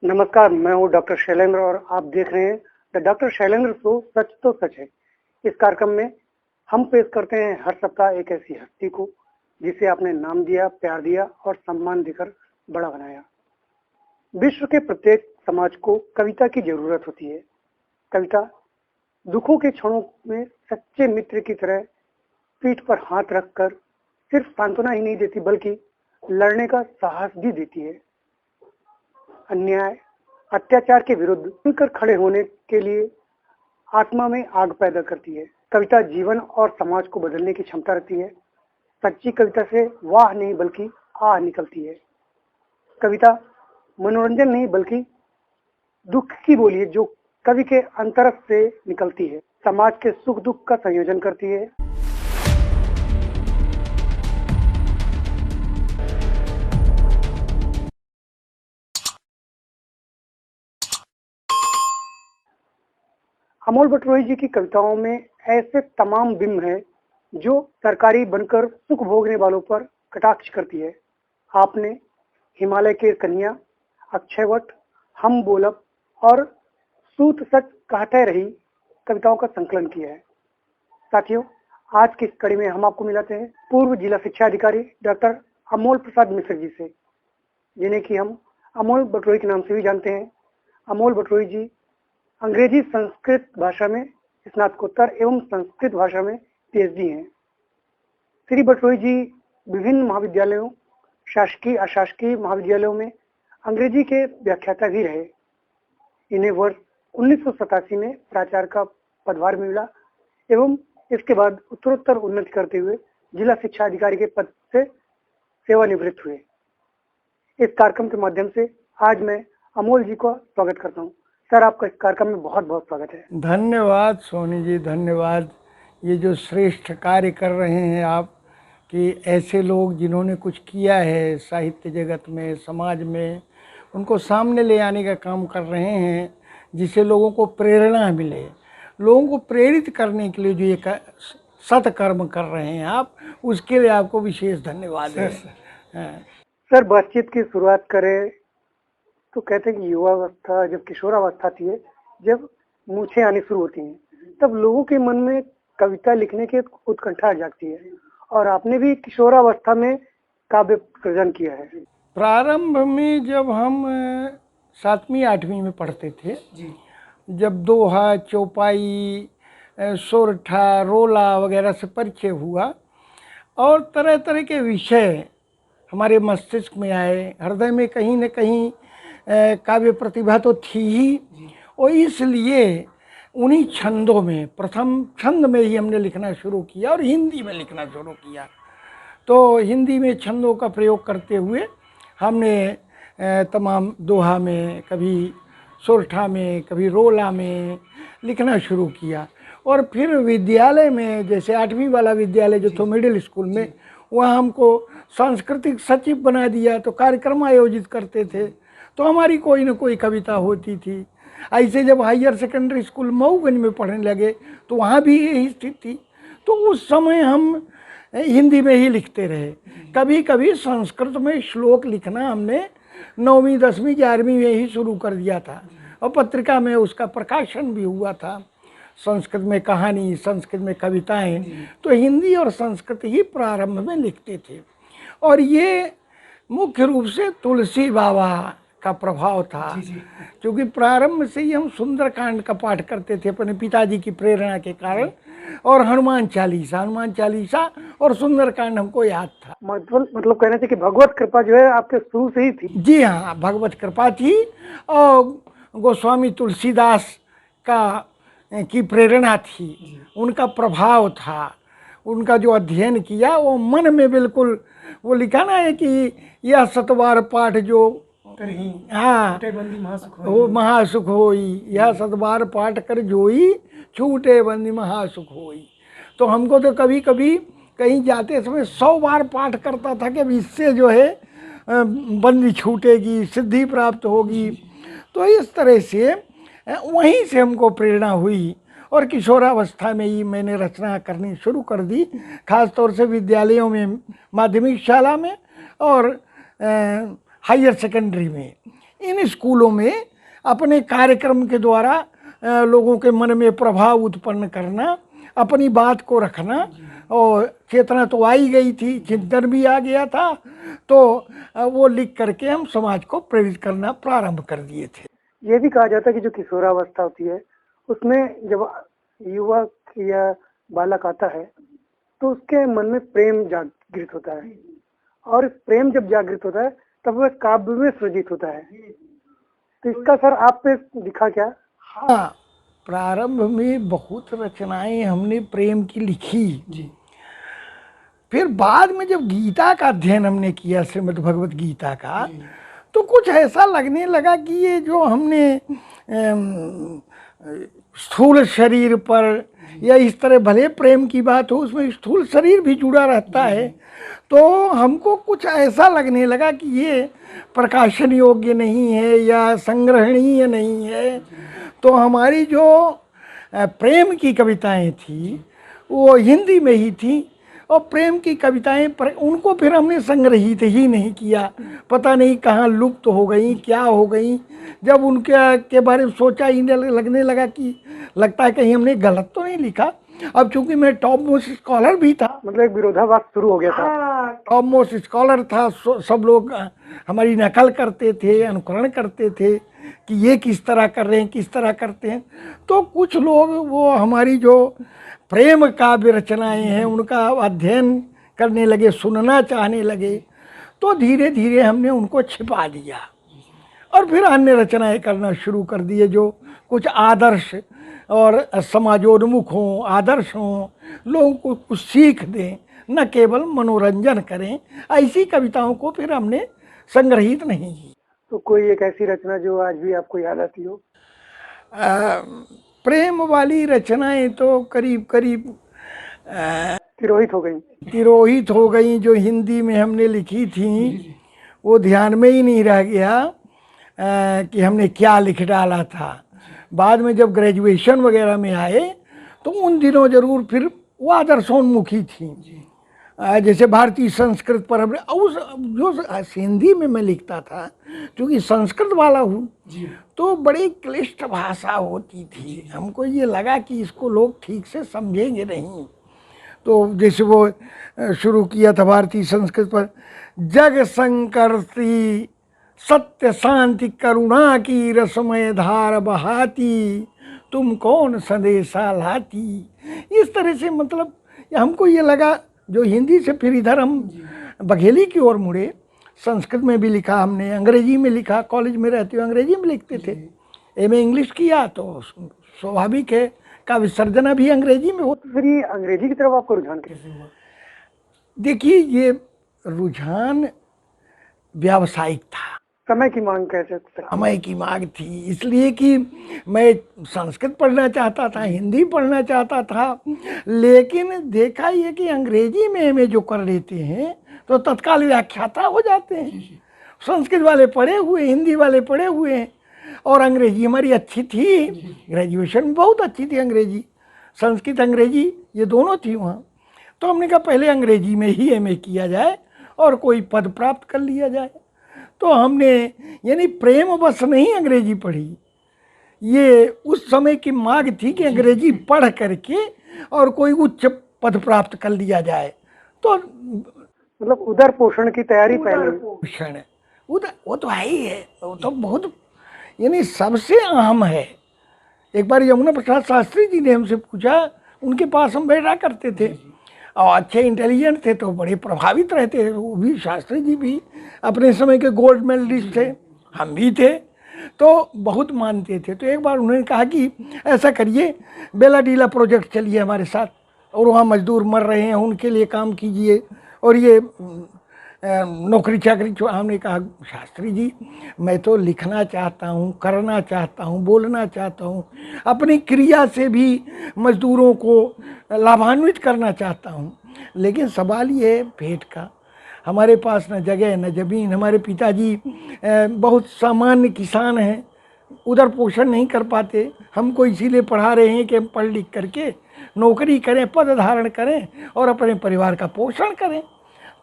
नमस्कार, मैं हूँ डॉक्टर शैलेंद्र और आप देख रहे हैं द डॉक्टर शैलेंद्र शो। सच तो सच है। इस कार्यक्रम में हम पेश करते हैं हर सप्ताह एक ऐसी हस्ती को जिसे आपने नाम दिया, प्यार दिया और सम्मान देकर बड़ा बनाया। विश्व के प्रत्येक समाज को कविता की जरूरत होती है। कविता दुखों के क्षणों में सच्चे मित्र की तरह पीठ पर हाथ रखकर सिर्फ सांत्वना ही नहीं देती बल्कि लड़ने का साहस भी देती है। अन्याय, अत्याचार के विरुद्ध मिलकर खड़े होने के लिए आत्मा में आग पैदा करती है। कविता जीवन और समाज को बदलने की क्षमता रखती है। सच्ची कविता से वाह नहीं बल्कि आह निकलती है। कविता मनोरंजन नहीं बल्कि दुख की बोली है जो कवि के अंतरस से निकलती है। समाज के सुख दुख का संयोजन करती है। अमोल बटरोही जी की कविताओं में ऐसे तमाम बिंब हैं जो सरकारी बनकर सुख भोगने वालों पर कटाक्ष करती है। आपने हिमालय के कन्या, अक्षयवट, हम बोलब और सूत सच कहते रही कविताओं का संकलन किया है। साथियों, आज की इस कड़ी में हम आपको मिलाते हैं पूर्व जिला शिक्षा अधिकारी डॉक्टर अमोल प्रसाद मिश्र जी से, जिन्हें कि हम अमोल बटरोही के नाम से भी जानते हैं। अमोल बटरोही जी अंग्रेजी संस्कृत भाषा में स्नातकोत्तर एवं संस्कृत भाषा में पीएचडी हैं। श्री बटरोही जी विभिन्न महाविद्यालयों, शासकीय अशासकीय महाविद्यालयों में अंग्रेजी के व्याख्याता भी रहे। इन्हें वर्ष 1987 में प्राचार्य का पदभार मिला एवं इसके बाद उत्तरोत्तर उन्नति करते हुए जिला शिक्षा अधिकारी के पद से सेवानिवृत्त हुए। इस कार्यक्रम के माध्यम से आज मैं अमोल जी को स्वागत करता हूँ। सर, आपका इस कार्यक्रम में बहुत बहुत स्वागत है। धन्यवाद सोनी जी, धन्यवाद। ये जो श्रेष्ठ कार्य कर रहे हैं आप, कि ऐसे लोग जिन्होंने कुछ किया है साहित्य जगत में, समाज में, उनको सामने ले आने का काम कर रहे हैं, जिससे लोगों को प्रेरणा मिले। लोगों को प्रेरित करने के लिए जो ये सत्कर्म कर रहे हैं आप, उसके लिए आपको विशेष धन्यवाद है। सर, बातचीत की शुरुआत करें तो कहते हैं कि युवावस्था, जब किशोरावस्था थी, जब मूछें आनी शुरू होती हैं, तब लोगों के मन में कविता लिखने की उत्कंठा जागती है और आपने भी किशोरावस्था में काव्य सृजन किया है। प्रारंभ में जब हम 7वीं 8वीं में पढ़ते थे जी, जब दोहा, चौपाई, सोरठा, रोला वगैरह से परिचय हुआ और तरह तरह के विषय हमारे मस्तिष्क में आए, हृदय में कहीं न कहीं काव्य प्रतिभा तो थी ही, और इसलिए उन्हीं छंदों में, प्रथम छंद में ही हमने लिखना शुरू किया और हिंदी में लिखना शुरू किया। तो हिंदी में छंदों का प्रयोग करते हुए हमने तमाम दोहा में, कभी सोरठा में, कभी रोला में लिखना शुरू किया। और फिर विद्यालय में, जैसे 8वीं वाला विद्यालय जो तो मिडिल स्कूल में, वहाँ हमको सांस्कृतिक सचिव बना दिया। तो कार्यक्रम आयोजित करते थे तो हमारी कोई न कोई कविता होती थी। ऐसे जब हायर सेकेंडरी स्कूल मऊगंज में पढ़ने लगे तो वहाँ भी यही स्थिति थी। तो उस समय हम हिंदी में ही लिखते रहे। कभी कभी संस्कृत में श्लोक लिखना हमने 9वीं 10वीं 11वीं में ही शुरू कर दिया था और पत्रिका में उसका प्रकाशन भी हुआ था। संस्कृत में कहानी, संस्कृत में कविताएं, तो हिंदी और संस्कृत ही प्रारंभ में लिखते थे। और ये मुख्य रूप से तुलसी बाबा का प्रभाव था, क्योंकि प्रारंभ से ही हम सुंदरकांड का पाठ करते थे अपने पिताजी की प्रेरणा के कारण, और हनुमान चालीसा और सुंदरकांड हमको याद था। मतलब कहना चाहिए कि भगवत कृपा जो है आपके शुरू से ही थी। जी हाँ, भगवत कृपा थी और गोस्वामी तुलसीदास की प्रेरणा थी, उनका प्रभाव था। उनका जो अध्ययन किया वो मन में बिल्कुल, वो लिखा ना है कि यह सतबार पाठ जो हाँ वो महासुख होई, यह सतबार पाठ कर जोई, छूटे बंदी महासुख होई। तो हमको तो कभी कभी कहीं जाते समय 100 बार पाठ करता था कि इससे जो है बंदी छूटेगी, सिद्धि प्राप्त होगी। तो इस तरह से वहीं से हमको प्रेरणा हुई और किशोरावस्था में ही मैंने रचना करनी शुरू कर दी, खास तौर से विद्यालयों में, माध्यमिक शाला में और हायर सेकेंडरी में। इन स्कूलों में अपने कार्यक्रम के द्वारा लोगों के मन में प्रभाव उत्पन्न करना, अपनी बात को रखना, और चेतना तो आई गई थी, चिंतन भी आ गया था, तो वो लिख करके हम समाज को प्रेरित करना प्रारंभ कर दिए थे। ये भी कहा जाता है कि जो किशोरावस्था होती है उसमें जब युवक या बालक आता है तो उसके मन में प्रेम जागृत होता है, और प्रेम जब जागृत होता है तब वह काव्य में सृजित होता है। तो इसका असर आप पे दिखा क्या? हाँ, प्रारंभ में बहुत रचनाएं हमने प्रेम की लिखी जी। फिर बाद में जब गीता का अध्ययन हमने किया, श्रीमद् भगवत गीता का, तो कुछ ऐसा लगने लगा कि ये जो हमने स्थूल शरीर पर या इस तरह भले प्रेम की बात हो, उसमें स्थूल शरीर भी जुड़ा रहता है, तो हमको कुछ ऐसा लगने लगा कि ये प्रकाशन योग्य नहीं है या संग्रहणीय नहीं है। तो हमारी जो प्रेम की कविताएं थी वो हिंदी में ही थी, और प्रेम की कविताएं उनको फिर हमने संग्रहित ही नहीं किया, पता नहीं कहाँ लुप्त हो गई, क्या हो गई। जब उनके के बारे में सोचा ही लगने लगा कि लगता है कहीं हमने गलत तो नहीं लिखा। अब चूंकि मैं टॉप मोस्ट स्कॉलर भी था, मतलब एक विरोधाभास शुरू हो गया था। टॉप मोस्ट स्कॉलर था, सब लोग हमारी नकल करते थे, अनुकरण करते थे कि ये किस तरह कर रहे हैं, किस तरह करते हैं। तो कुछ लोग वो हमारी जो प्रेम काव्य रचनाएं हैं उनका अध्ययन करने लगे, सुनना चाहने लगे, तो धीरे धीरे हमने उनको छिपा दिया और फिर अन्य रचनाएं करना शुरू कर दिए जो कुछ आदर्श और समाजोन्मुख हों, आदर्श हों, लोगों को कुछ सीख दें, न केवल मनोरंजन करें। ऐसी कविताओं को फिर हमने संग्रहित नहीं की। तो कोई एक ऐसी रचना जो आज भी आपको याद आती हो? प्रेम वाली रचनाएं तो करीब करीब तिरोहित हो गई। जो हिंदी में हमने लिखी थी वो ध्यान में ही नहीं रह गया कि हमने क्या लिख डाला था। बाद में जब ग्रेजुएशन वगैरह में आए तो उन दिनों जरूर फिर वो आदर्शोन्मुखी थी। जैसे भारतीय संस्कृत पर हमने उस जो हिंदी में मैं लिखता था, क्योंकि संस्कृत वाला हूँ, तो बड़ी क्लिष्ट भाषा होती थी। हमको ये लगा कि इसको लोग ठीक से समझेंगे नहीं, तो जैसे वो शुरू किया था भारतीय संस्कृत पर, जग संकर्षी सत्य शांति करुणा की रसमय धार बहाती, तुम कौन संदेशा लाती। इस तरह से मतलब हमको ये लगा, जो हिंदी से फिर इधर हम बघेली की ओर मुड़े। संस्कृत में भी लिखा हमने, अंग्रेजी में लिखा, कॉलेज में रहते हुए अंग्रेजी में लिखते थे। एमए इंग्लिश किया तो स्वाभाविक है का विसर्जना भी अंग्रेजी में होता। फिर ये अंग्रेजी की तरफ आपको रुझान कैसे हुआ? देखिए, ये रुझान व्यावसायिक था, समय की मांग कह सकते हैं। समय की मांग थी, इसलिए कि मैं संस्कृत पढ़ना चाहता था, हिंदी पढ़ना चाहता था, लेकिन देखा ये कि अंग्रेजी में एमए जो कर लेते हैं तो तत्काल व्याख्याता हो जाते हैं। संस्कृत वाले पढ़े हुए, हिंदी वाले पढ़े हुए हैं, और अंग्रेजी हमारी अच्छी थी, ग्रेजुएशन में बहुत अच्छी थी अंग्रेजी, संस्कृत अंग्रेजी ये दोनों थी वहाँ। तो हमने कहा पहले अंग्रेजी में ही एमए किया जाए और कोई पद प्राप्त कर लिया जाए। तो हमने यानी प्रेम बस नहीं अंग्रेजी पढ़ी, ये उस समय की मांग थी कि अंग्रेजी पढ़ करके और कोई उच्च पद प्राप्त कर लिया जाए। तो मतलब उदर पोषण की तैयारी पहले। पोषण उधर वो तो है ही है, वो तो बहुत यानी सबसे अहम है। एक बार यमुना प्रसाद शास्त्री जी ने हमसे पूछा, उनके पास हम बैठा करते थे और अच्छे इंटेलिजेंट थे, तो बड़े प्रभावित रहते थे। वो भी शास्त्री जी भी अपने समय के गोल्ड मेडलिस्ट थे, हम भी थे, तो बहुत मानते थे। तो एक बार उन्होंने कहा कि ऐसा करिए, बेलाडीला प्रोजेक्ट चलिए हमारे साथ, और वहाँ मजदूर मर रहे हैं उनके लिए काम कीजिए, और ये नौकरी चाकरी। हमने कहा शास्त्री जी, मैं तो लिखना चाहता हूँ, करना चाहता हूँ, बोलना चाहता हूँ, अपनी क्रिया से भी मजदूरों को लाभान्वित करना चाहता हूँ, लेकिन सवाल ये है पेट का। हमारे पास न जगह न ज़मीन, हमारे पिताजी बहुत सामान्य किसान हैं, उधर पोषण नहीं कर पाते। हमको इसीलिए पढ़ा रहे हैं कि हम पढ़ लिख करके नौकरी करें, पद धारण करें और अपने परिवार का पोषण करें।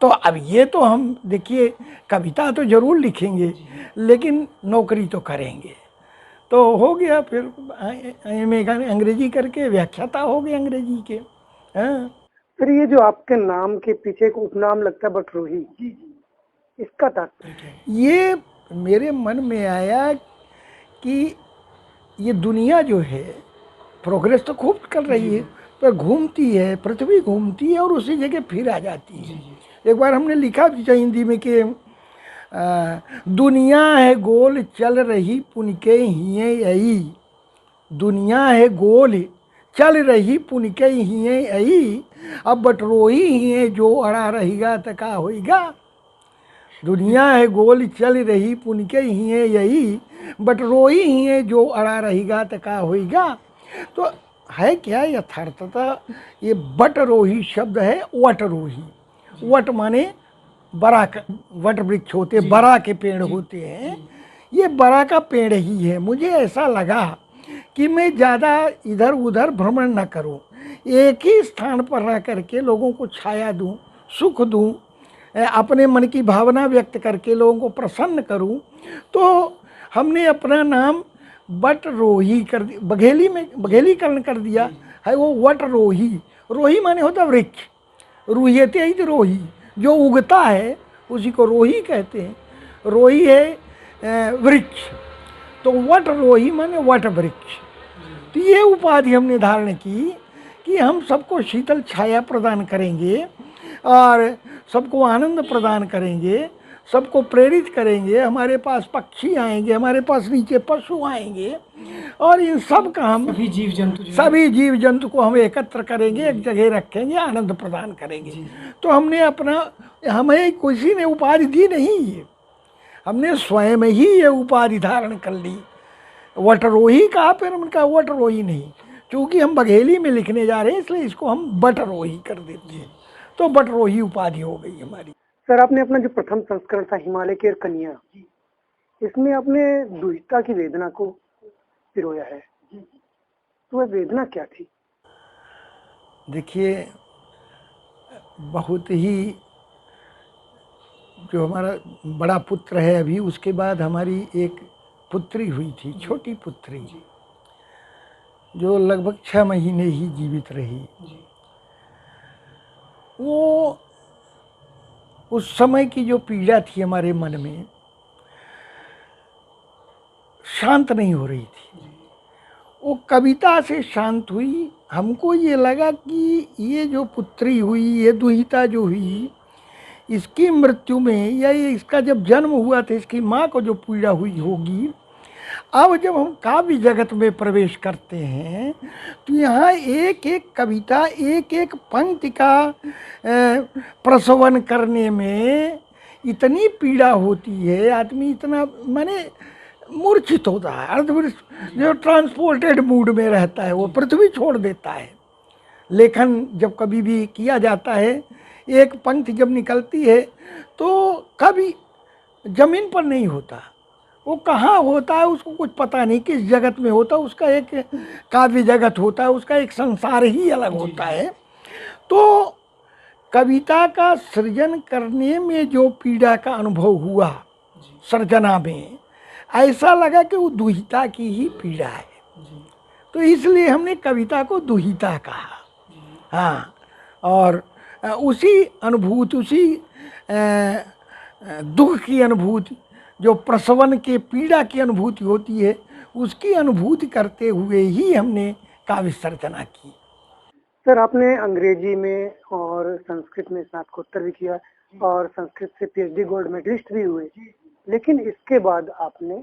तो अब ये तो हम देखिए कविता तो जरूर लिखेंगे लेकिन नौकरी तो करेंगे। तो हो गया फिर एमए अंग्रेजी करके व्याख्याता हो गए अंग्रेजी के। हाँ। फिर ये जो आपके नाम के पीछे एक उपनाम लगता है बटरोही, इसका तात्पर्य क्या है? ये मेरे मन में आया कि ये दुनिया जो है प्रोग्रेस तो खूब कर रही है पर घूमती है, पृथ्वी घूमती है और उसी जगह फिर आ जाती है। एक बार हमने लिखा भी था हिंदी में कि दुनिया है गोल चल रही पुनके हिये यही, दुनिया है गोल चल रही पुनके हिये यही, अब बटरोही हिये जो अड़ा रहेगा तो का होएगा। दुनिया है गोल चल रही पुनके हिये यही, बटरोही हिये जो अड़ा रहेगा तो का होएगा। तो है क्या यथार्थता ये बटरोही शब्द है वटरोही। वट माने बरा का, वट वृक्ष होते बरा के पेड़ होते हैं, ये बरा का पेड़ ही है। मुझे ऐसा लगा कि मैं ज़्यादा इधर उधर भ्रमण न करूं, एक ही स्थान पर रह करके लोगों को छाया दूं, सुख दूं, अपने मन की भावना व्यक्त करके लोगों को प्रसन्न करूं। तो हमने अपना नाम बटरोही कर दिया, बघेलीकरण कर दिया है वो वटरोही। रोही माने होता वृक्ष, रूहियते ही रोही, जो उगता है उसी को रोही कहते हैं। रोही है वृक्ष, तो वट रोही माने वट वृक्ष। तो ये उपाधि हमने धारण की कि हम सबको शीतल छाया प्रदान करेंगे और सबको आनंद प्रदान करेंगे, सबको प्रेरित करेंगे। हमारे पास पक्षी आएंगे, हमारे पास नीचे पशु आएंगे और इन सब का हम सभी जीव जंतु को हम एकत्र करेंगे, एक जगह रखेंगे, आनंद प्रदान करेंगे। तो हमने अपना, हमें किसी ने उपाधि दी नहीं है, हमने स्वयं ही ये उपाधि धारण कर ली। वटरोही कहा, फिर उनका वटरोही नहीं, क्योंकि हम बघेली में लिखने जा रहे हैं इसलिए इसको हम बटरोही कर देते हैं, तो बटरोही उपाधि हो गई हमारी। सर, आपने अपना जो प्रथम संस्करण था हिमालय की कन्या, इसमें आपने दुहिता की वेदना को पिरोया है, तो वह वेदना क्या थी? देखिए, बहुत ही, जो हमारा बड़ा पुत्र है अभी, उसके बाद हमारी एक पुत्री हुई थी, छोटी पुत्री, जो लगभग 6 महीने ही जीवित रही। वो उस समय की जो पीड़ा थी हमारे मन में, शांत नहीं हो रही थी। वो कविता से शांत हुई। हमको ये लगा कि ये जो पुत्री हुई, ये दुहिता जो हुई, इसकी मृत्यु में या ये इसका जब जन्म हुआ था इसकी माँ को जो पीड़ा हुई होगी, अब जब हम काव्य जगत में प्रवेश करते हैं तो यहाँ एक एक कविता, एक एक पंक्ति का प्रसवन करने में इतनी पीड़ा होती है, आदमी इतना माने मूर्छित होता है, अर्धवृष्ट जो ट्रांसपोर्टेड मूड में रहता है, वो पृथ्वी छोड़ देता है। लेखन जब कभी भी किया जाता है, एक पंक्ति जब निकलती है तो कभी जमीन पर नहीं होता, वो कहाँ होता है उसको कुछ पता नहीं, किस जगत में होता है, उसका एक काव्य जगत होता है, उसका एक संसार ही अलग होता है। तो कविता का सृजन करने में जो पीड़ा का अनुभव हुआ सर्जना में, ऐसा लगा कि वो दुहिता की ही पीड़ा है, तो इसलिए हमने कविता को दुहिता कहा। हाँ, और उसी अनुभूति, उसी दुख की अनुभूति, जो प्रसवन के पीड़ा की अनुभूति होती है, उसकी अनुभूति करते हुए ही हमने काव्य सर्जना की। सर, आपने अंग्रेजी में और संस्कृत में स्नातकोत्तर भी किया और संस्कृत से पीएचडी गोल्ड मेडलिस्ट भी हुए, लेकिन इसके बाद आपने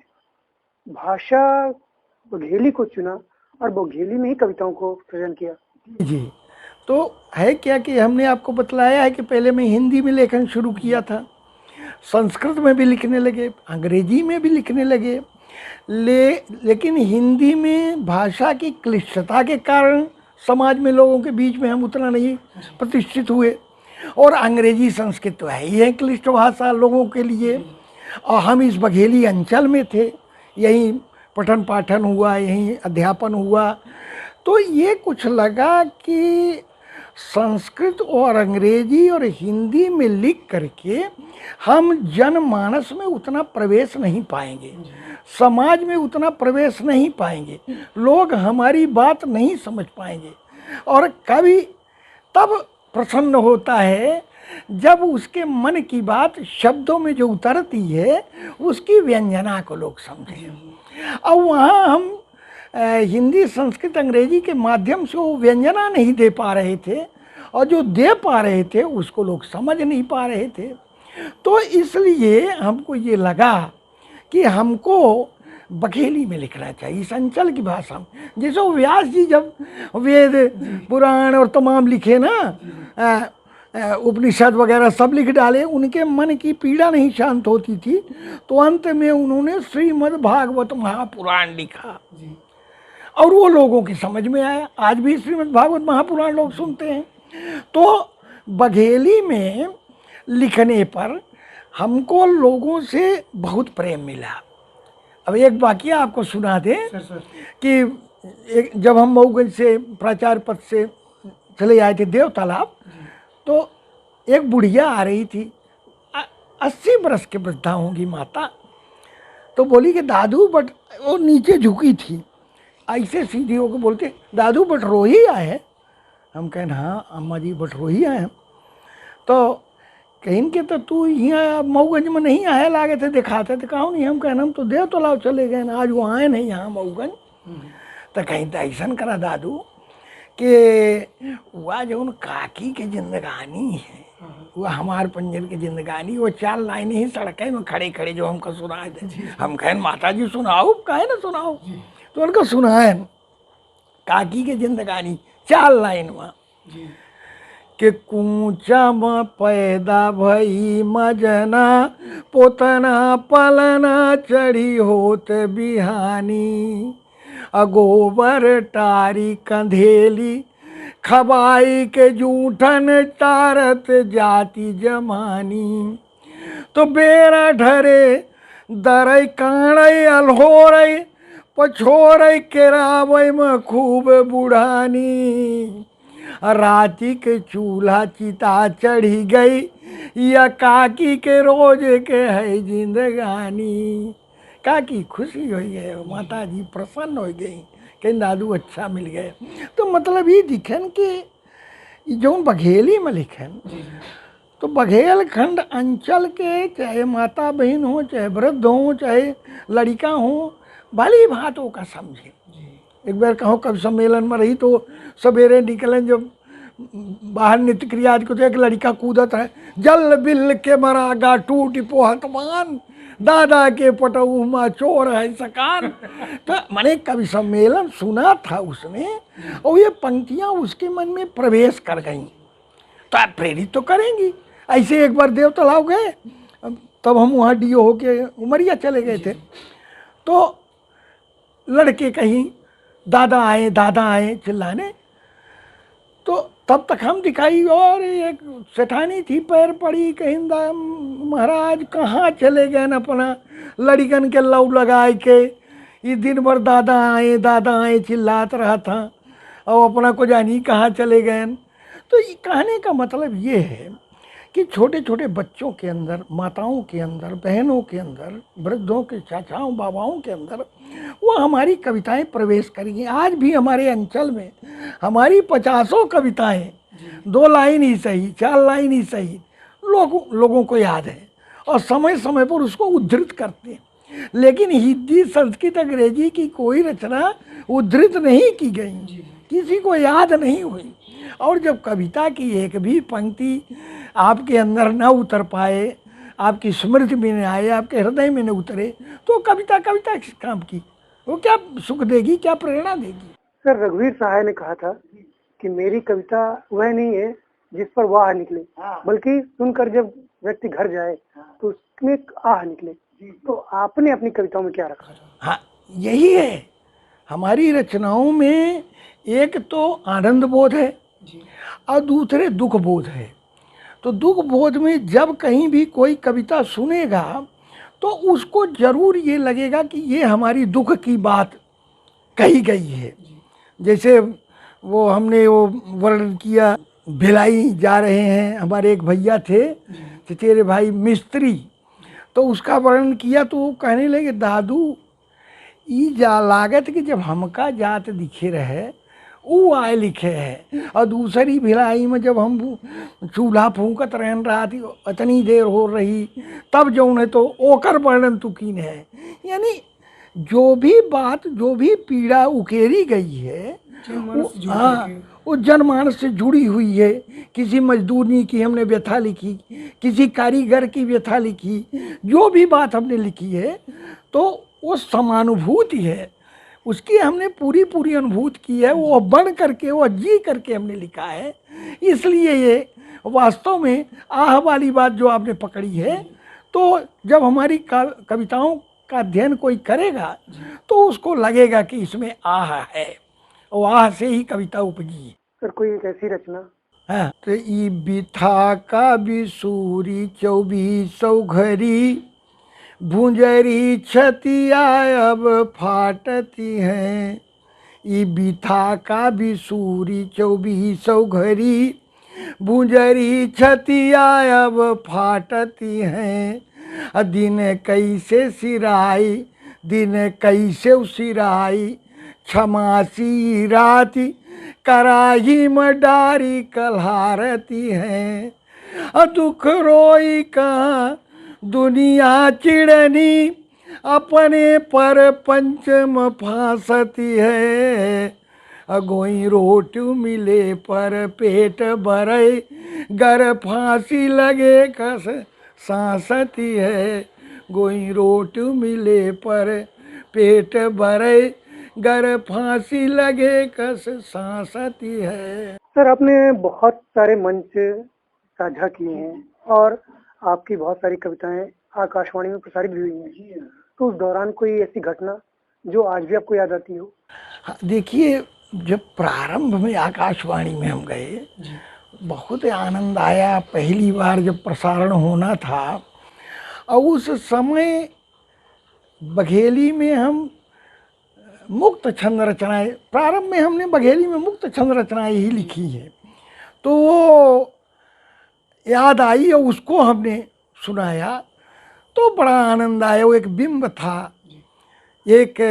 भाषा बघेली को चुना और बघेली में ही कविताओं को सृजन किया। जी, तो है क्या कि हमने आपको बतलाया है कि पहले मैं हिंदी में लेखन शुरू किया था, संस्कृत में भी लिखने लगे, अंग्रेजी में भी लिखने लगे, लेकिन हिंदी में भाषा की क्लिष्टता के कारण समाज में लोगों के बीच में हम उतना नहीं प्रतिष्ठित हुए, और अंग्रेजी संस्कृत तो है ही है क्लिष्ट भाषा लोगों के लिए, और हम इस बघेली अंचल में थे, यहीं पठन पाठन हुआ, यहीं अध्यापन हुआ, तो ये कुछ लगा कि संस्कृत और अंग्रेजी और हिंदी में लिख करके हम जनमानस में उतना प्रवेश नहीं पाएंगे, समाज में उतना प्रवेश नहीं पाएंगे, लोग हमारी बात नहीं समझ पाएंगे। और कवि तब प्रसन्न होता है जब उसके मन की बात शब्दों में जो उतरती है उसकी व्यंजना को लोग समझें। और वहाँ हम हिंदी, संस्कृत, अंग्रेजी के माध्यम से वो व्यंजना नहीं दे पा रहे थे, और जो दे पा रहे थे उसको लोग समझ नहीं पा रहे थे। तो इसलिए हमको ये लगा कि हमको बघेली में लिखना चाहिए, इस अंचल की भाषा में। जैसे वो व्यास जी जब वेद, पुराण और तमाम लिखे ना, उपनिषद वगैरह सब लिख डाले, उनके मन की पीड़ा नहीं शांत होती थी, तो अंत में उन्होंने श्रीमद् भागवत महापुराण लिखा और वो लोगों की समझ में आया। आज भी श्रीमद् भागवत महापुराण लोग सुनते हैं। तो बघेली में लिखने पर हमको लोगों से बहुत प्रेम मिला। अब एक वाकया आपको सुना दें कि जब हम मऊगंज से प्राचार्य पद से चले आए थे देव तालाब, तो एक बुढ़िया आ रही थी, 80 बरस के वृद्धा होंगी माता। तो बोली कि दादू बट, वो नीचे झुकी थी, ऐसे सीधी होकर बोलते, दादू बटरोही आए हैं। हम कहें हाँ अम्मा जी बटरोही आए हैं। तो कहीं के तो तू यहाँ मऊगंज में नहीं आए लागे थे, दिखाते थे। कहा नहीं, हम कहना हम तो देव तालाब चले गए ना, आज वो आए नहीं यहाँ मऊगंज। तो कहीं तो ऐसा करा दादू कि वह जो उन काकी के जिंदगानी है, वो हमार पंजन की जिंदगानी, वो 4 लाइन ही सड़क में खड़े खड़े जो हमको सुनाए थे। हम कहें माता जी सुनाओ, काहे ना सुनाओ। तो उनको सुनाए काकी के जिंदगानी 4 लाइन में कि कूचा में पैदा भई मजना, पोतना पलना चढ़ी होत बिहानी, अगोबर टारी कंधेली, खबाई के जूठन तारत जाति जमानी। तो बेरा ढरे दरई काणई अलहोरई, पछोरई केरावई में खूब बुढ़ानी, राती के चूल्हा चिता चढ़ी गई, या काकी के रोज के है जिंदगानी। काकी खुशी हो गए, माता जी प्रसन्न हो गई, कहीं दादू अच्छा मिल गए। तो मतलब ये दिखन कि जो बघेली में लिखन, तो बघेलखंड अंचल के चाहे माता बहन हो, चाहे वृद्ध हो, चाहे लड़का हो, भली भांतों का समझे। एक बार कहो कवि सम्मेलन में रही तो सवेरे निकलें जब बाहर नित्य क्रिया को, तो एक लड़का कूदत है, जल बिल के मरागा टूट पोहतमान, दादा के पटऊ माँ चोर है सकान। तो मैंने कवि सम्मेलन सुना था उसने, और ये पंक्तियाँ उसके मन में प्रवेश कर गईं, तो आप प्रेरित तो करेंगी। ऐसे एक बार देव तालाब गए, तब हम वहाँ डीओ होके उमरिया चले गए थे। तो लड़के कहीं दादा आए चिल्लाने, तो तब तक हम दिखाई, और एक सेठानी थी पैर पड़ी, कहीं महाराज कहाँ चले गए न, अपना लड़कन के लौ लगाए के ये दिन भर दादा आए चिल्लात रहा था, और अपना को जानी कहाँ चले गए। तो ये कहने का मतलब ये है कि छोटे छोटे बच्चों के अंदर, माताओं के अंदर, बहनों के अंदर, वृद्धों के चाचाओं बाबाओं के अंदर वो हमारी कविताएं प्रवेश करेंगी। आज भी हमारे अंचल में हमारी 50 कविताएं 2 लाइन ही सही, 4 लाइन ही सही लोगों को याद है, और समय समय पर उसको उद्धृत करते हैं। लेकिन हिंदी, संस्कृत, अंग्रेजी की कोई रचना उद्धृत नहीं की गई, किसी को याद नहीं हुई। और जब कविता की एक भी पंक्ति आपके अंदर न उतर पाए, आपकी स्मृति में न आए, आपके हृदय में न उतरे, तो कविता किस काम की? वो क्या सुख देगी, क्या प्रेरणा देगी? सर, रघुवीर सहाय ने कहा था कि मेरी कविता वह नहीं है जिस पर वाह निकले, बल्कि सुनकर जब व्यक्ति घर जाए तो उसमें आह निकले। तो आपने अपनी कविताओं में क्या रखा? हाँ, यही है हमारी रचनाओं में। एक तो आनंद बोध है और दूसरे दुख बोध है। तो दुख बोध में जब कहीं भी कोई कविता सुनेगा तो उसको जरूर ये लगेगा कि ये हमारी दुख की बात कही गई है। जैसे वो हमने वो वर्णन किया भिलाई जा रहे हैं, हमारे एक भैया थे चचेरे भाई मिस्त्री, तो उसका वर्णन किया तो वो कहने लगे दादू ई जा लागत कि जब हमका जात दिखे रहे वो आए लिखे है, और दूसरी भिलाई में जब हम चूल्हा फूंकत रहन रहा थी इतनी देर हो रही तब जो है तो ओकर वर्णन तुकीन है। यानी जो भी बात जो भी पीड़ा उकेरी गई है हाँ वो जनमानस से जुड़ी हुई है। किसी मजदूरनी की हमने व्यथा लिखी, किसी कारीगर की व्यथा लिखी, जो भी बात हमने लिखी है तो वो समानुभूति है, उसकी हमने पूरी पूरी अनुभूति की है, वो बन करके वो जी करके हमने लिखा है। इसलिए ये वास्तव में आह वाली बात जो आपने पकड़ी है, तो जब हमारी कविताओं का अध्ययन कोई करेगा तो उसको लगेगा कि इसमें आह है, और आह से ही कविता उपजी। सर कोई एक ऐसी रचना। हाँ, तो ई बिथा का बिसूरी 2400 घड़ी, भुंजरी छतिया अब फाटती हैं। ई बिथा का बिसूरी 2400 घड़ी, भुंजरी छतिया अब फाटती हैं। दिन कैसे सिराई, दिन कैसे सिराई, क्षमासी राती कराही में डारी कल्हारती हैं। दुख रोई कहाँ दुनिया चिड़नी, अपने पर पंचम फांसती है। अगोई रोट मिले पर पेट भरे, गर फांसी लगे कस सांसती है। गोई रोट मिले पर पेट भरे, गर फांसी लगे कस सांसती है। सर आपने बहुत सारे मंच साझा किए हैं और आपकी बहुत सारी कविताएं आकाशवाणी में प्रसारित भी हुई हैं, तो उस दौरान कोई ऐसी घटना जो आज भी आपको याद आती हो? देखिए, जब प्रारंभ में आकाशवाणी में हम गए बहुत आनंद आया। पहली बार जब प्रसारण होना था और उस समय बघेली में हम मुक्त छंद रचनाएं, प्रारंभ में हमने बघेली में मुक्त छंद रचनाएं ही लिखी है, तो वो याद आई और उसको हमने सुनाया तो बड़ा आनंद आया। वो एक बिंब था, एक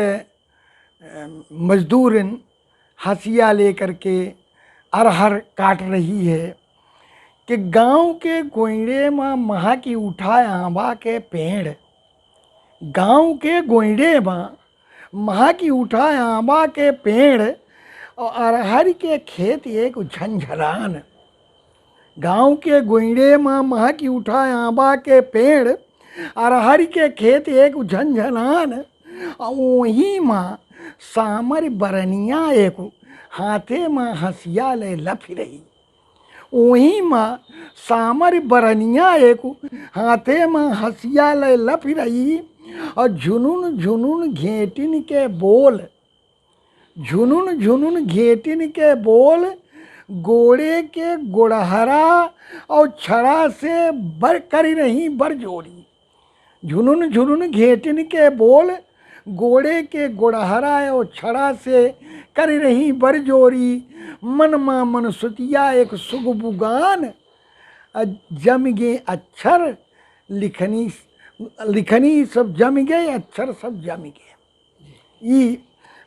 मजदूरन हंसिया लेकर के अरहर काट रही है कि गांव के गोइड़े में महा की उठा आंबा के पेड़, गांव के गोइड़े में महा की उठा आंबा के पेड़ और अरहर के खेत एक झंझरान। गांव के गोइड़े में महा की उठा आंबा के पेड़, अरहर के खेत एक झंझरान। और वहीं माँ सामर बरनिया एक हाथे में हंसिया ले लफी रही। वहीं माँ सामर बरनिया एक हाथे में हंसिया ले लफी रही। और झुनुन झुनुन घेटिन के बोल, झुनुन झुनुन घेटिन के बोल, गोड़े के गोड़हरा और छड़ा से बर करी नहीं बर जोड़ी। झुनुन झुनुन घेटिन के बोल, गोड़े के गोड़हरा और छड़ा से करी रही बर जोड़ी। मन मा मन सुतिया एक सुगबुगान, जम गे अक्षर लिखनी, लिखनी सब जम गए, अक्षर सब जम गए। ये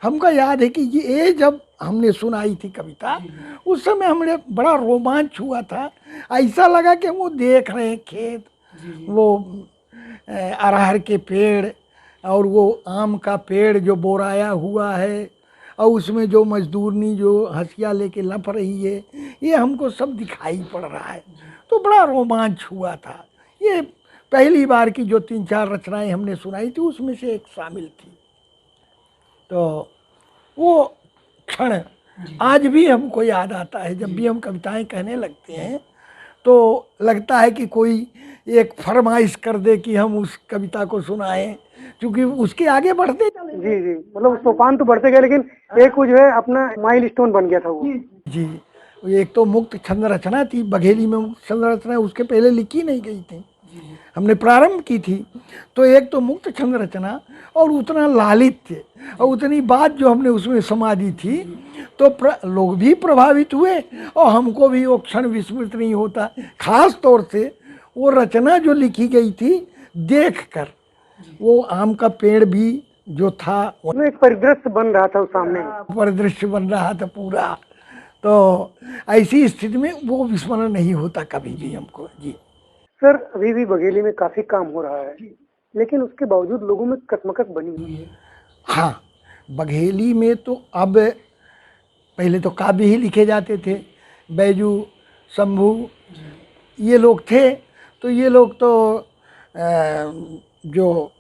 हमको याद है कि ये जब हमने सुनाई थी कविता उस समय हमने बड़ा रोमांच हुआ था। ऐसा लगा कि वो देख रहे हैं खेत, वो अरहर के पेड़ और वो आम का पेड़ जो बोराया हुआ है और उसमें जो मजदूरनी जो हंसिया लेके लप रही है, ये हमको सब दिखाई पड़ रहा है। तो बड़ा रोमांच हुआ था। ये पहली बार की जो 3-4 रचनाएं हमने सुनाई थी उसमें से एक शामिल थी। तो वो क्षण आज भी हमको याद आता है। जब भी हम कविताएं कहने लगते हैं तो लगता है कि कोई एक फरमाइश कर दे कि हम उस कविता को सुनाएं, क्योंकि उसके आगे बढ़ते चले। जी जी, मतलब सोपान तो बढ़ते गए, लेकिन एक वो जो है अपना माइलस्टोन बन गया था वो। जी, एक तो मुक्त छंद रचना थी, बघेली में मुक्त छंद रचना उसके पहले लिखी नहीं गई थी, हमने प्रारंभ की थी। तो एक तो मुक्त छंद रचना और उतना लालित्य और उतनी बात जो हमने उसमें समा दी थी, तो लोग भी प्रभावित हुए और हमको भी वो क्षण विस्मृत नहीं होता। खास तौर से वो रचना जो लिखी गई थी देखकर, वो आम का पेड़ भी जो था उसमें एक परिदृश्य बन रहा था, उस सामने परिदृश्य बन रहा था पूरा। तो ऐसी स्थिति में वो विस्मरण नहीं होता कभी भी हमको। जी सर, अभी भी बघेली में काफी काम हो रहा है, लेकिन उसके बावजूद लोगों में ककमकक बनी हुई है। हाँ, बघेली में तो अब पहले तो काव्य ही लिखे जाते थे। बैजू, शंभू, ये लोग थे। तो ये लोग तो जो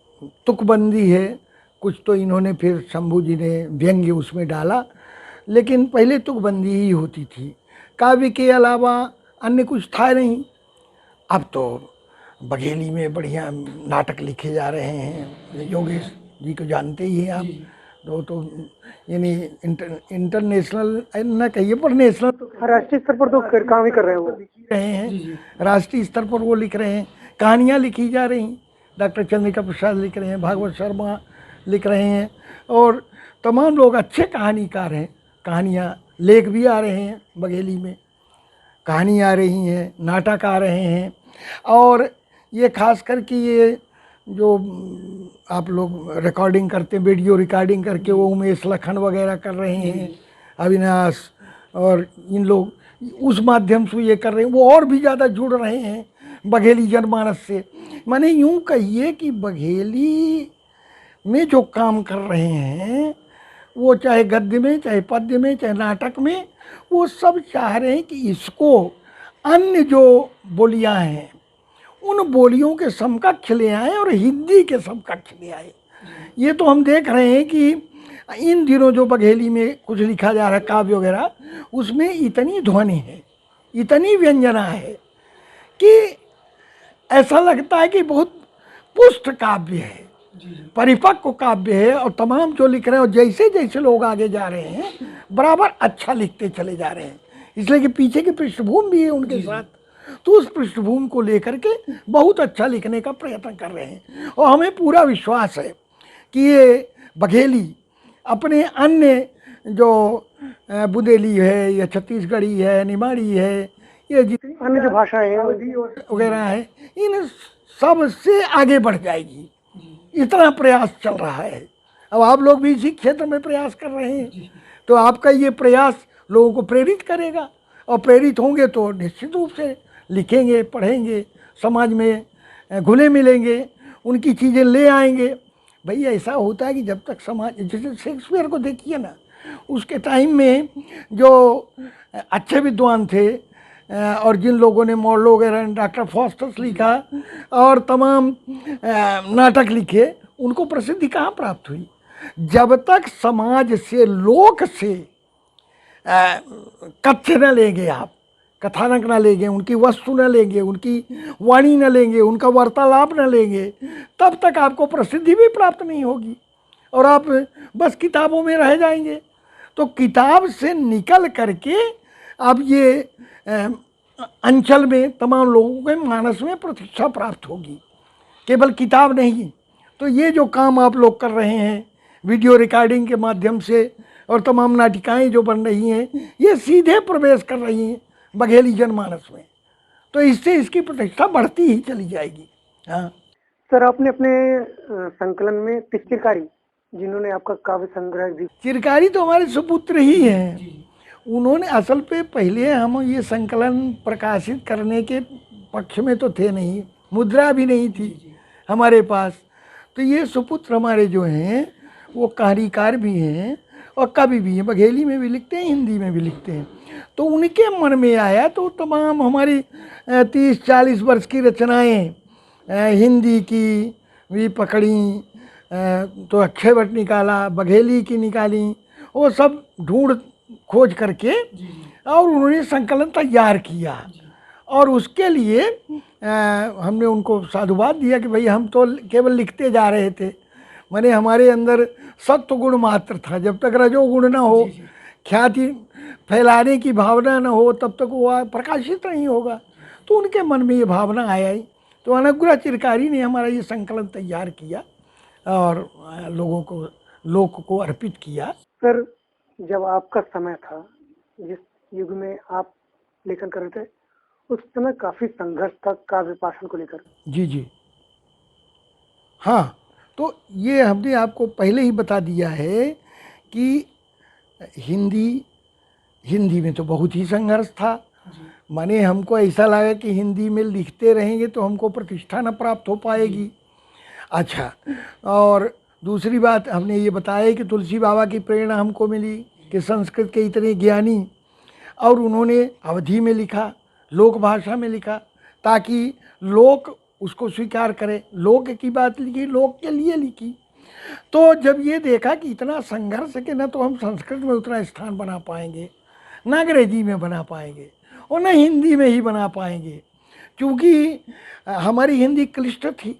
तुकबंदी है, कुछ तो इन्होंने फिर शंभू जी ने व्यंग्य उसमें डाला, लेकिन पहले तुकबंदी ही होती थी। काव्य के अलावा अन्य कुछ था नहीं। अब तो बघेली में बढ़िया नाटक लिखे जा रहे हैं। योगेश जी को जानते ही हैं आप। तो यानी इंटरनेशनल न कहिए पर नेशनल तो राष्ट्रीय स्तर पर तो काम ही कर रहे हैं वो। रहे हैं, राष्ट्रीय स्तर पर वो लिख रहे हैं। कहानियाँ लिखी जा रही हैं, डॉक्टर चंद्रिका प्रसाद लिख रहे हैं, भागवत शर्मा लिख रहे हैं, और तमाम लोग अच्छे कहानीकार हैं। कहानियाँ, लेख भी आ रहे हैं बघेली में, कहानी आ रही हैं, नाटक आ रहे हैं। और ये खास करके ये जो आप लोग रिकॉर्डिंग करते हैं, वीडियो रिकॉर्डिंग करके वो उमेश लखन वगैरह कर रहे हैं, अविनाश और इन लोग उस माध्यम से ये कर रहे हैं, वो और भी ज़्यादा जुड़ रहे हैं बघेली जनमानस से। माने यूँ कहिए कि बघेली में जो काम कर रहे हैं, वो चाहे गद्य में, चाहे पद्य में, चाहे नाटक में, वो सब चाह रहे हैं कि इसको अन्य जो बोलियां हैं उन बोलियों के समकक्ष ले आए और हिंदी के समकक्ष ले आए। ये तो हम देख रहे हैं कि इन दिनों जो बघेली में कुछ लिखा जा रहा है काव्य वगैरह, उसमें इतनी ध्वनि है, इतनी व्यंजना है कि ऐसा लगता है कि बहुत पुष्ट काव्य है, परिपक्व काव्य है। और तमाम जो लिख रहे हैं, और जैसे जैसे लोग आगे जा रहे हैं बराबर अच्छा लिखते चले जा रहे हैं, इसलिए कि पीछे की पृष्ठभूमि भी है उनके साथ। तो उस पृष्ठभूमि को लेकर के बहुत अच्छा लिखने का प्रयत्न कर रहे हैं। और हमें पूरा विश्वास है कि ये बघेली अपने अन्य जो बुंदेली है या छत्तीसगढ़ी है, निमाड़ी है, ये जितनी अन्य जो भाषाएं हैं वगैरह है, इन सब से आगे बढ़ जाएगी। इतना प्रयास चल रहा है। अब आप लोग भी इसी क्षेत्र में प्रयास कर रहे हैं, तो आपका ये प्रयास लोगों को प्रेरित करेगा, और प्रेरित होंगे तो निश्चित रूप से लिखेंगे, पढ़ेंगे, समाज में घुले मिलेंगे, उनकी चीज़ें ले आएंगे। भाई ऐसा होता है कि जब तक समाज, जैसे शेक्सपियर को देखिए ना, उसके टाइम में जो अच्छे विद्वान थे और जिन लोगों ने मॉर्लो वगैरह, डॉक्टर फॉस्टस लिखा और तमाम नाटक लिखे, उनको प्रसिद्धि कहाँ प्राप्त हुई? जब तक समाज से, लोक से कथ्य न लेंगे आप, कथानक न लेंगे, उनकी वस्तु न लेंगे, उनकी वाणी न लेंगे, उनका वार्तालाप न लेंगे, तब तक आपको प्रसिद्धि भी प्राप्त नहीं होगी और आप बस किताबों में रह जाएंगे। तो किताब से निकल करके अब ये अंचल में तमाम लोगों के मानस में प्रतिष्ठा प्राप्त होगी, केवल किताब नहीं। तो ये जो काम आप लोग कर रहे हैं वीडियो रिकॉर्डिंग के माध्यम से, और तमाम नाटिकाएं जो बन रही हैं, ये सीधे प्रवेश कर रही हैं बघेली जनमानस में, तो इससे इसकी प्रतिष्ठा बढ़ती ही चली जाएगी। हाँ सर, आपने अपने संकलन में चिरकारी, जिन्होंने आपका काव्य संग्रह भी, चिरकारी तो हमारे सुपुत्र ही हैं। उन्होंने असल पे पहले हम ये संकलन प्रकाशित करने के पक्ष में तो थे नहीं, मुद्रा भी नहीं थी हमारे पास। तो ये सुपुत्र हमारे जो हैं वो कहानीकार भी हैं और कवि भी हैं, बघेली में भी लिखते हैं, हिंदी में भी लिखते हैं। तो उनके मन में आया तो तमाम हमारी 30-40 वर्ष की रचनाएं हिंदी की भी पकड़ी, तो अक्षय वट निकाला, बघेली की निकाली, वो सब ढूंढ खोज करके और उन्होंने संकलन तैयार किया। और उसके लिए हमने उनको साधुवाद दिया कि भाई हम तो केवल लिखते जा रहे थे, माने हमारे अंदर सत्व गुण मात्र था। जब तक रजोगुण ना हो, ख्याति फैलाने की भावना न हो, तब तक वो प्रकाशित नहीं होगा। तो उनके मन में ये भावना आई, तो अनुग्रह चिरकारी ने हमारा ये संकलन तैयार किया और लोगों को, लोक को अर्पित किया। सर, जब आपका समय था, जिस युग में आप लेखन कर रहे थे, उस समय काफी संघर्ष था काव्य पाठन को लेकर। जी जी हाँ, तो ये हमने आपको पहले ही बता दिया है कि हिंदी हिंदी में तो बहुत ही संघर्ष था। माने हमको ऐसा लगा कि हिंदी में लिखते रहेंगे तो हमको प्रतिष्ठा न प्राप्त हो पाएगी। अच्छा, और दूसरी बात हमने ये बताया कि तुलसी बाबा की प्रेरणा हमको मिली कि संस्कृत के इतने ज्ञानी, और उन्होंने अवधी में लिखा, लोक भाषा में लिखा, ताकि लोक उसको स्वीकार करें। लोक की बात लिखी, लोक के लिए लिखी। तो जब ये देखा कि इतना संघर्ष है कि न तो हम संस्कृत में उतना स्थान बना पाएंगे, न अंग्रेजी में बना पाएंगे, और न हिंदी में ही बना पाएंगे, क्योंकि हमारी हिंदी क्लिष्ट थी,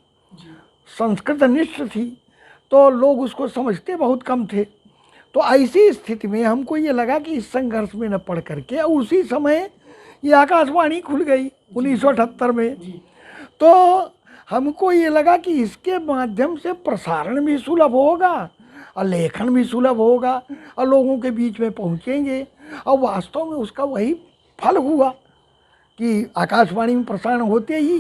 संस्कृत निष्ठ थी, तो लोग उसको समझते बहुत कम थे। तो ऐसी स्थिति में हमको ये लगा कि इस संघर्ष में न पढ़ करके उसी समय ये आकाशवाणी खुल गई 1978 में। तो हमको ये लगा कि इसके माध्यम से प्रसारण भी सुलभ होगा और लेखन भी सुलभ होगा और लोगों के बीच में पहुंचेंगे। और वास्तव में उसका वही फल हुआ कि आकाशवाणी में प्रसारण होते ही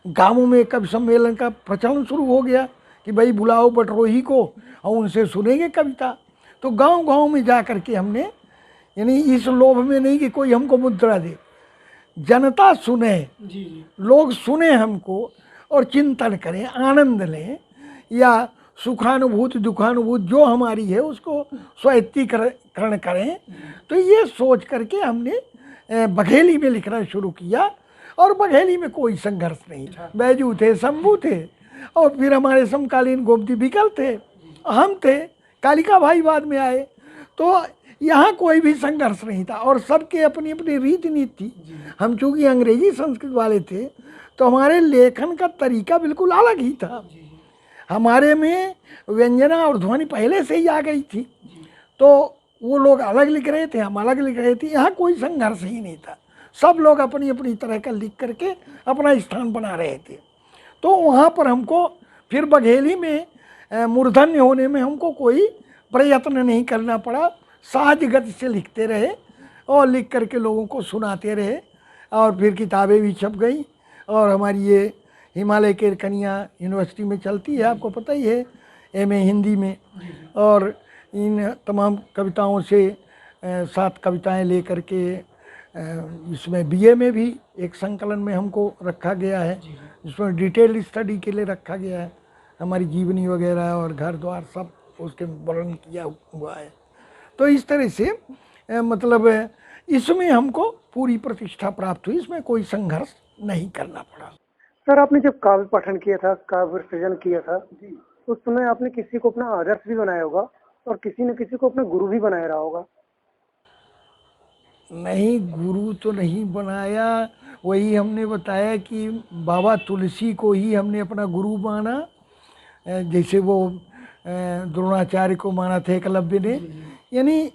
गांवों में कवि सम्मेलन का प्रचलन शुरू हो गया कि भाई बुलाओ बटरोही को और उनसे सुनेंगे कविता। तो गांव गांव में जा कर के हमने, यानी इस लोभ में नहीं कि कोई हमको मुद्रा दे, जनता सुने, लोग सुने हमको और चिंतन करें, आनंद लें, या सुखानुभूति दुखानुभूति जो हमारी है उसको स्वैत्तीकरण करें। तो ये सोच करके हमने बघेली में लिखना शुरू किया, और बघेली में कोई संघर्ष नहीं था। बैजू थे, शंभू थे, और फिर हमारे समकालीन गोमती बिकल थे, हम थे, कालिका भाई बाद में आए। तो यहाँ कोई भी संघर्ष नहीं था और सबके अपनी अपनी रीति नीति थी। हम चूँकि अंग्रेजी संस्कृत वाले थे तो हमारे लेखन का तरीका बिल्कुल अलग ही था। हमारे में व्यंजना और ध्वनि पहले से ही आ गई थी, तो वो लोग अलग लिख रहे थे, हम अलग लिख रहे थे। यहाँ कोई संघर्ष ही नहीं था, सब लोग अपनी अपनी तरह का लिख करके अपना स्थान बना रहे थे। तो वहाँ पर हमको फिर बघेली में मूर्धन्य होने में हमको कोई प्रयत्न नहीं करना पड़ा। सहज गति से लिखते रहे और लिख करके लोगों को सुनाते रहे, और फिर किताबें भी छप गई। और हमारी ये हिमालय के कन्या यूनिवर्सिटी में चलती है, आपको पता ही है, एमए हिंदी में। और इन तमाम कविताओं से 7 कविताएं लेकर के इसमें बीए में भी एक संकलन में हमको रखा गया है, जिसमें डिटेल स्टडी के लिए रखा गया है। हमारी जीवनी वगैरह और घर द्वार सब उसके वर्णन किया हुआ है। तो इस तरह से मतलब इसमें हमको पूरी प्रतिष्ठा प्राप्त हुई, इसमें कोई संघर्ष नहीं करना पड़ा। सर, आपने जब काव्य पठन किया था, काव्य सृजन किया था, उस समय आपने किसी को अपना आदर्श भी बनाया होगा और किसी न किसी को अपना गुरु भी बनाया रहा होगा। नहीं, गुरु तो नहीं बनाया। वही हमने बताया कि बाबा तुलसी को ही हमने अपना गुरु माना, जैसे वो द्रोणाचार्य को माना था एकलव्य ने। यानी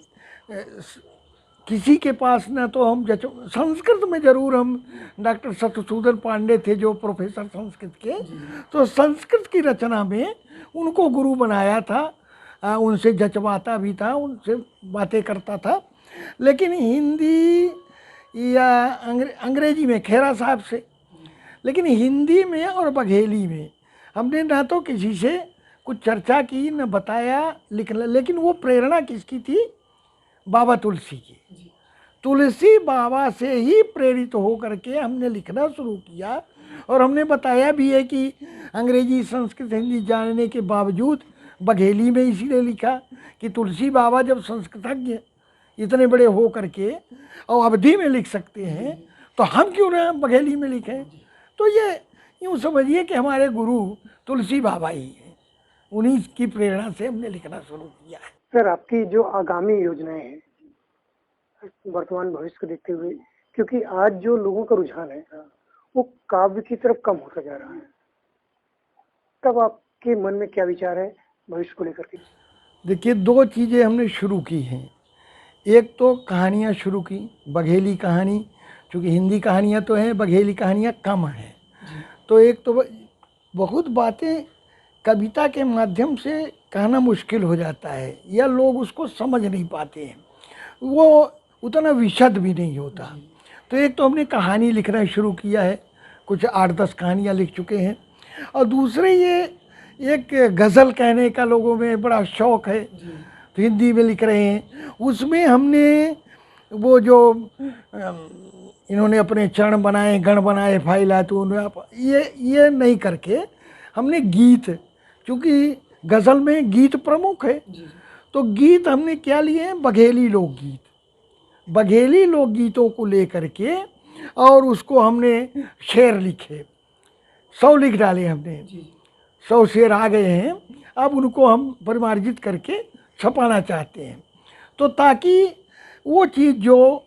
किसी के पास ना तो हम संस्कृत में जरूर हम डॉक्टर सत्यसूदन पांडे थे जो प्रोफेसर संस्कृत के, तो संस्कृत की रचना में उनको गुरु बनाया था, उनसे जचवाता भी था, उनसे बातें करता था। लेकिन हिंदी या अंग्रेजी में खेरा साहब से, लेकिन हिंदी में और बघेली में हमने ना तो किसी से कुछ चर्चा की, न बताया लिखना। लेकिन वो प्रेरणा किसकी थी? बाबा तुलसी की। तुलसी बाबा से ही प्रेरित हो करके हमने लिखना शुरू किया। और हमने बताया भी है कि अंग्रेजी संस्कृत हिंदी जानने के बावजूद बघेली में इसीलिए लिखा कि तुलसी बाबा जब संस्कृतज्ञ इतने बड़े हो करके और अवधि में लिख सकते हैं, तो हम क्यों ना बघेली में लिखें। तो ये यूँ समझिए कि हमारे गुरु तुलसी बाबा ही हैं, उन्हीं की प्रेरणा से हमने लिखना शुरू किया है। सर, आपकी जो आगामी योजनाएं हैं वर्तमान भविष्य को देखते हुए, क्योंकि आज जो लोगों का रुझान है वो काव्य की तरफ कम होता जा रहा है, तब आपके मन में क्या विचार है भविष्य को लेकर के? देखिए, 2 चीज़ें हमने शुरू की हैं। एक तो कहानियाँ शुरू की, बघेली कहानी, क्योंकि हिंदी कहानियाँ तो हैं, बघेली कहानियाँ कम हैं। तो एक तो बहुत बातें कविता के माध्यम से कहना मुश्किल हो जाता है या लोग उसको समझ नहीं पाते हैं, वो उतना विशद भी नहीं होता। तो एक तो हमने कहानी लिखना शुरू किया है, कुछ 8-10 कहानियाँ लिख चुके हैं, और दूसरे ये एक गज़ल कहने का लोगों में बड़ा शौक़ है, तो हिंदी में लिख रहे हैं। उसमें हमने वो जो इन्होंने अपने चरण बनाए, गण बनाए, फाइला तो ये नहीं करके हमने गीत, क्योंकि गज़ल में गीत प्रमुख है, तो गीत हमने क्या लिए हैं, बघेली लोकगीत। बघेली लोकगीतों को लेकर के और उसको हमने शेर लिखे, 100 लिख डाले हमने, 100 शेर आ गए हैं। अब उनको हम परिमार्जित करके छपाना चाहते हैं, तो ताकि वो चीज़ जो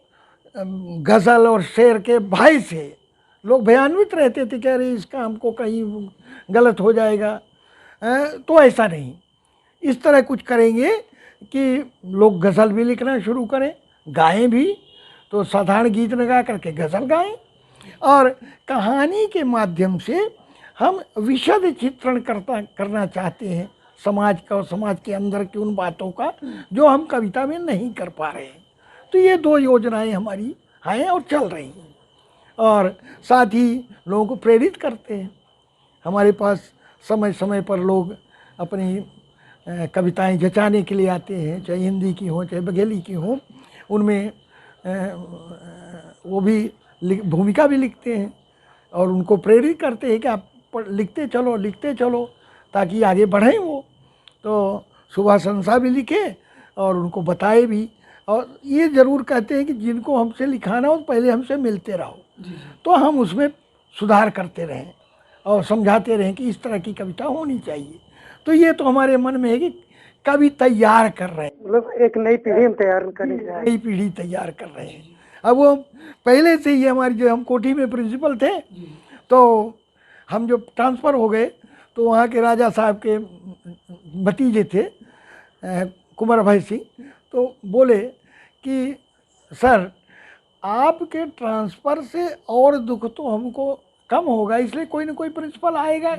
गज़ल और शेर के भय से लोग भयान्वित रहते थे कि अरे इसका हमको कहीं गलत हो जाएगा, तो ऐसा नहीं, इस तरह कुछ करेंगे कि लोग गज़ल भी लिखना शुरू करें, गाएं भी, तो साधारण गीत न गा करके गज़ल गाएं, और कहानी के माध्यम से हम विशद चित्रण करना चाहते हैं समाज का, और समाज के अंदर की उन बातों का जो हम कविता में नहीं कर पा रहे हैं। तो ये 2 योजनाएं हमारी हैं और चल रही हैं, और साथ ही लोगों को प्रेरित करते हैं। हमारे पास समय समय पर लोग अपनी कविताएं जचाने के लिए आते हैं, चाहे हिंदी की हो चाहे बघेली की हो, उनमें वो भी भूमिका भी लिखते हैं और उनको प्रेरित करते हैं कि आप लिखते चलो ताकि आगे बढ़ें वो। तो सुभाष हंसा भी लिखे और उनको बताए भी, और ये ज़रूर कहते हैं कि जिनको हमसे लिखाना हो पहले हमसे मिलते रहो, तो हम उसमें सुधार करते रहें और समझाते रहें कि इस तरह की कविता होनी चाहिए। तो ये तो हमारे मन में है कि कवि तैयार कर रहे हैं, मतलब एक नई पीढ़ी हम तैयार करने जा रहे हैं। नई पीढ़ी तैयार कर रहे हैं। अब वो पहले से ही हमारी, जो हम कोठी में प्रिंसिपल थे, तो हम जो ट्रांसफ़र हो गए तो वहाँ के राजा साहब के भतीजे थे कुंवर भाई सिंह, तो बोले कि सर आपके ट्रांसफ़र से और दुख तो हमको कम होगा, इसलिए कोई ना कोई प्रिंसिपल आएगा।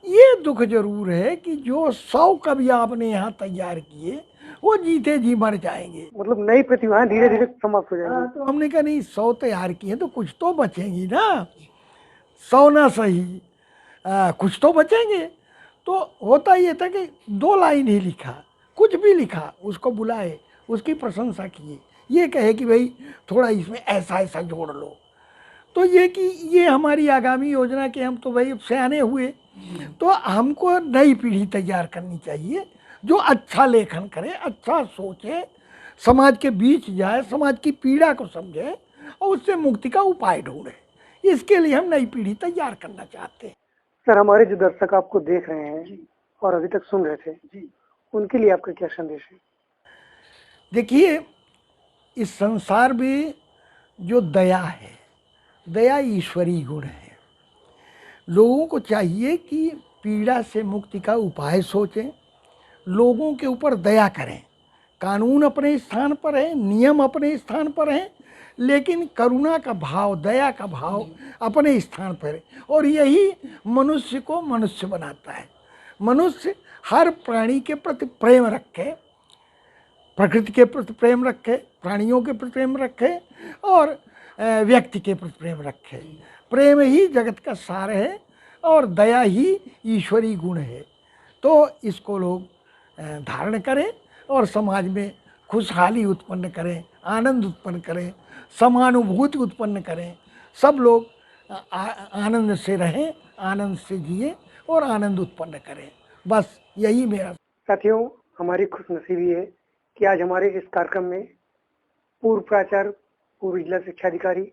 ये दुख जरूर है कि जो 100 कवि आपने यहाँ तैयार किए वो जीते जी मर जाएंगे, मतलब नई प्रतिभाएं धीरे धीरे समाप्त हो जाएंगी। तो हमने कहा नहीं, 100 तैयार किए तो कुछ तो बचेंगी ना, 100 ना सही, कुछ तो बचेंगे। तो होता ये था कि 2 लाइन ही लिखा, कुछ भी लिखा, उसको बुलाए, उसकी प्रशंसा किए, ये कहे कि भाई थोड़ा इसमें ऐसा ऐसा जोड़ लो। तो ये कि ये हमारी आगामी योजना के, हम तो भाई सयाने हुए, तो हमको नई पीढ़ी तैयार करनी चाहिए जो अच्छा लेखन करे, अच्छा सोचे, समाज के बीच जाए, समाज की पीड़ा को समझे और उससे मुक्ति का उपाय ढूंढे। इसके लिए हम नई पीढ़ी तैयार करना चाहते हैं। सर, हमारे जो दर्शक आपको देख रहे हैं और अभी तक सुन रहे थे, उनके लिए आपका क्या संदेश है? देखिए, इस संसार में जो दया है, दया ईश्वरीय गुण है। लोगों को चाहिए कि पीड़ा से मुक्ति का उपाय सोचें, लोगों के ऊपर दया करें। कानून अपने स्थान पर है, नियम अपने स्थान पर हैं, लेकिन करुणा का भाव, दया का भाव अपने स्थान पर है, और यही मनुष्य को मनुष्य बनाता है। मनुष्य हर प्राणी के प्रति प्रेम रखे, प्रकृति के प्रति प्रेम रखे, प्राणियों के प्रति प्रेम रखे और व्यक्ति के प्रति प्रेम रखे। प्रेम ही जगत का सार है और दया ही ईश्वरीय गुण है। तो इसको लोग धारण करें और समाज में खुशहाली उत्पन्न करें, आनंद उत्पन्न करें, समानुभूति उत्पन्न करें। सब लोग आनंद से रहें, आनंद से जिए और आनंद उत्पन्न करें। बस यही मेरा। साथियों, हमारी खुशनसीबी है कि आज हमारे इस कार्यक्रम में पूर्व प्राचार्य, पूर्व जिला शिक्षा अधिकारी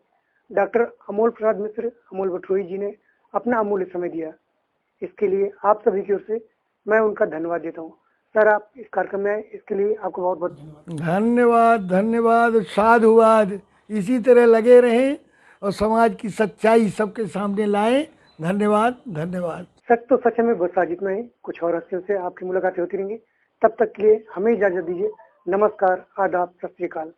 डॉक्टर अमोल प्रसाद मिश्र, अमोल बटरोई जी ने अपना अमूल्य समय दिया। इसके लिए आप सभी की ओर से मैं उनका धन्यवाद देता हूँ। सर, आप इस कार्यक्रम में आए, इसके लिए आपको बहुत बहुत धन्यवाद। धन्यवाद, साधुवाद। इसी तरह लगे रहें और समाज की सच्चाई सबके सामने लाएं। धन्यवाद, धन्यवाद। सच तो सच में बस आज इतना ही। कुछ और हस्तियों से आपकी मुलाकातें होती रहेंगी। तब तक के लिए हमें इजाजत दीजिए। नमस्कार, आदाब, सत श्री अकाल।